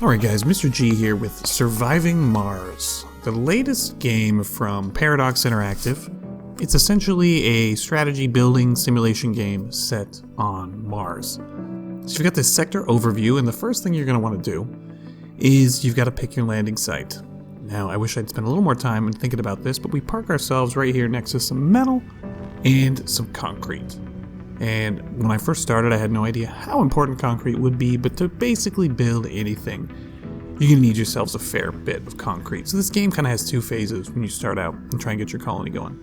Alright guys, Mr. G here with Surviving Mars, the latest game from Paradox Interactive. It's essentially a strategy building simulation game set on Mars. So you've got this sector overview, and the first thing you're going to want to do is you've got to pick your landing site. Now, I wish I'd spent a little more time in thinking about this, but we park ourselves right here next to some metal and some concrete. And when I first started, I had no idea how important concrete would be, but to basically build anything, you're going to need yourselves a fair bit of concrete. So this game kind of has two phases when you start out and try and get your colony going.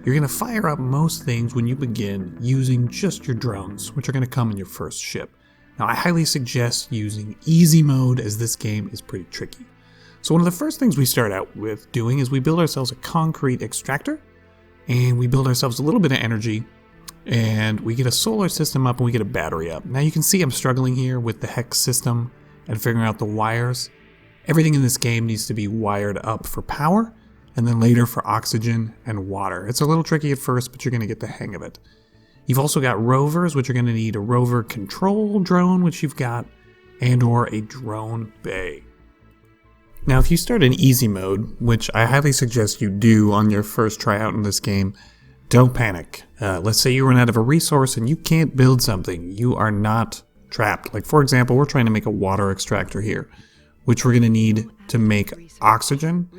You're going to fire up most things when you begin using just your drones, which are going to come in your first ship. Now, I highly suggest using easy mode, as this game is pretty tricky. So one of the first things we start out with doing is we build ourselves a concrete extractor, and we build ourselves a little bit of energy, and we get a solar system up and we get a battery up. Now you can see I'm struggling here with the hex system and figuring out the wires. Everything in this game needs to be wired up for power, and then later for oxygen and water. It's a little tricky at first, but you're going to get the hang of it. You've also got rovers, which are going to need a rover control drone, which you've got, and or a drone bay. Now if you start in easy mode, which I highly suggest you do on your first try out in this game, don't panic. Let's say you run out of a resource and you can't build something. You are not trapped. Like for example, we're trying to make a water extractor here, which we're going to need to make oxygen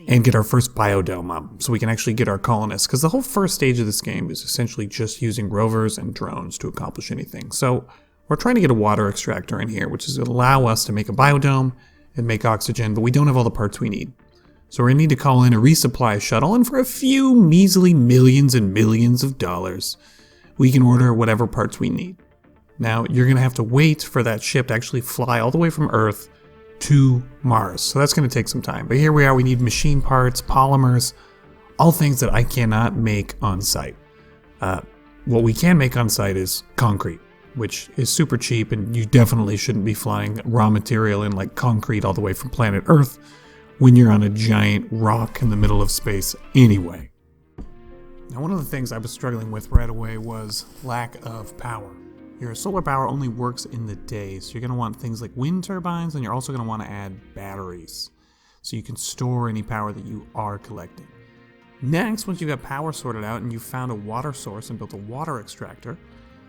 and get our first biodome up so we can actually get our colonists. Because the whole first stage of this game is essentially just using rovers and drones to accomplish anything. So we're trying to get a water extractor in here, which is going to allow us to make a biodome and make oxygen, but we don't have all the parts we need. So we're going to need to call in a resupply shuttle, and for a few measly millions and millions of dollars, we can order whatever parts we need. Now, you're going to have to wait for that ship to actually fly all the way from Earth to Mars. So that's going to take some time. But here we are, we need machine parts, polymers, all things that I cannot make on site. What we can make on site is concrete, which is super cheap, and you definitely shouldn't be flying raw material in like concrete all the way from planet Earth when you're on a giant rock in the middle of space anyway. Now, one of the things I was struggling with right away was lack of power. Your solar power only works in the day, so you're going to want things like wind turbines, and you're also going to want to add batteries so you can store any power that you are collecting. Next, once you've got power sorted out and you've found a water source and built a water extractor,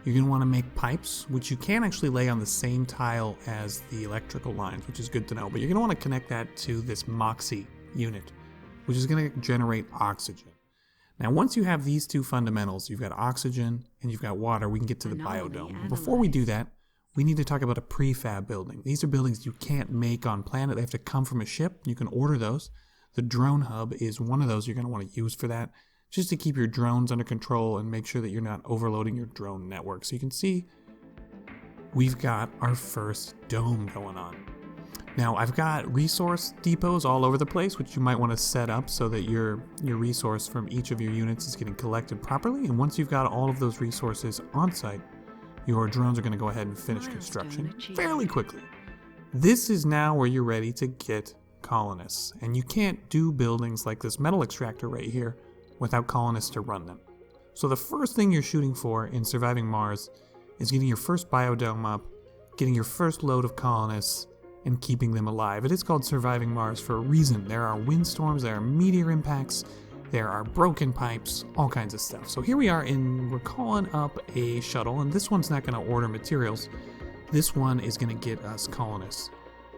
you're going to want to make pipes, which you can actually lay on the same tile as the electrical lines, which is good to know. But you're going to want to connect that to this MOXIE unit, which is going to generate oxygen. Now, once you have these two fundamentals, you've got oxygen and you've got water, we can get to the biodome. Before we do that, we need to talk about a prefab building. These are buildings you can't make on planet. They have to come from a ship. You can order those. The drone hub is one of those you're going to want to use for that, just to keep your drones under control and make sure that you're not overloading your drone network. So you can see we've got our first dome going on. Now I've got resource depots all over the place, which you might want to set up so that your resource from each of your units is getting collected properly. And once you've got all of those resources on site, your drones are going to go ahead and finish construction fairly quickly. This is now where you're ready to get colonists. And you can't do buildings like this metal extractor right here without colonists to run them. So the first thing you're shooting for in Surviving Mars is getting your first biodome up, getting your first load of colonists, and keeping them alive. It is called Surviving Mars for a reason. There are windstorms, there are meteor impacts, there are broken pipes, all kinds of stuff. So here we are, we're calling up a shuttle, and this one's not going to order materials. This one is going to get us colonists.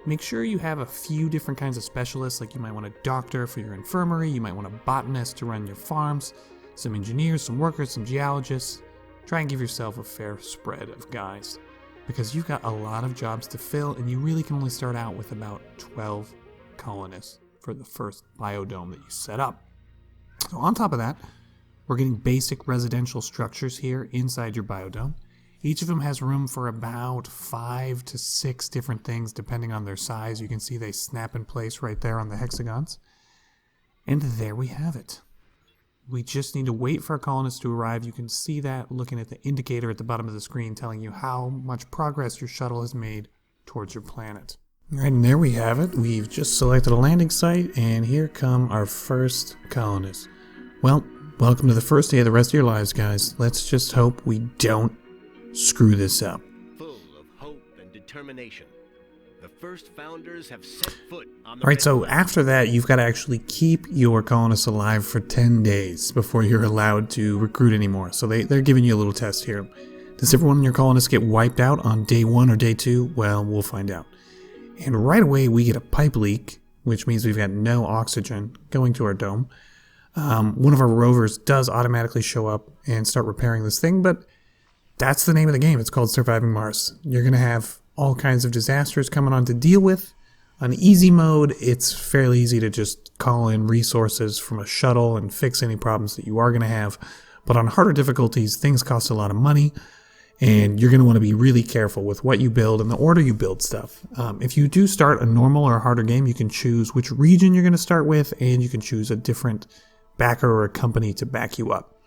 Make sure you have a few different kinds of specialists, like you might want a doctor for your infirmary, you might want a botanist to run your farms, some engineers, some workers, some geologists. Try and give yourself a fair spread of guys, because you've got a lot of jobs to fill, and you really can only start out with about 12 colonists for the first biodome that you set up. So on top of that, we're getting basic residential structures here inside your biodome. Each of them has room for about 5 to 6 different things depending on their size. You can see they snap in place right there on the hexagons. And there we have it. We just need to wait for our colonists to arrive. You can see that looking at the indicator at the bottom of the screen telling you how much progress your shuttle has made towards your planet. All right, and there we have it. We've just selected a landing site, and here come our first colonists. Well, welcome to the first day of the rest of your lives, guys. Let's just hope we don't screw this up. Full of hope and determination, The first founders have set foot on the Alright, so after that, you've got to actually keep your colonists alive for 10 days before you're allowed to recruit anymore. So they're giving you a little test here. Does everyone in your colonists get wiped out on day 1 or day 2? Well, we'll find out. And right away, we get a pipe leak, which means we've got no oxygen going to our dome. One of our rovers does automatically show up and start repairing this thing, but that's the name of the game. It's called Surviving Mars. You're going to have all kinds of disasters coming on to deal with. On easy mode, it's fairly easy to just call in resources from a shuttle and fix any problems that you are going to have. But on harder difficulties, things cost a lot of money, and you're going to want to be really careful with what you build and the order you build stuff. If you do start a normal or a harder game, you can choose which region you're going to start with, and you can choose a different backer or a company to back you up.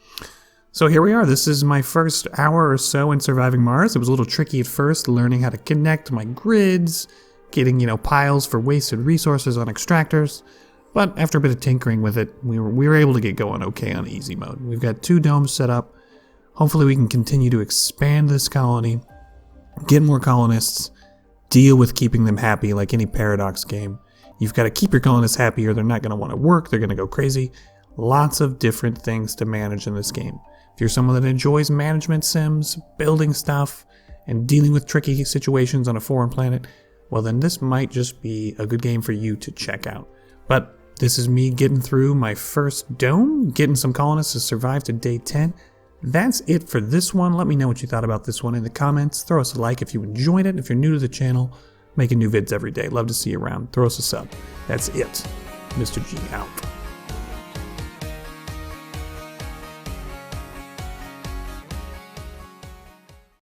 So here we are. This is my first hour or so in Surviving Mars. It was a little tricky at first, learning how to connect my grids, getting, piles for wasted resources on extractors. But after a bit of tinkering with it, we were able to get going okay on easy mode. We've got 2 domes set up. Hopefully we can continue to expand this colony, get more colonists, deal with keeping them happy like any Paradox game. You've got to keep your colonists happy or they're not going to want to work, they're going to go crazy. Lots of different things to manage in this game. If you're someone that enjoys management sims, building stuff, and dealing with tricky situations on a foreign planet, well then this might just be a good game for you to check out. But this is me getting through my first dome, getting some colonists to survive to day 10. That's it for this one. Let me know what you thought about this one in the comments. Throw us a like if you enjoyed it. If you're new to the channel, making new vids every day. Love to see you around. Throw us a sub. That's it. Mr. G out.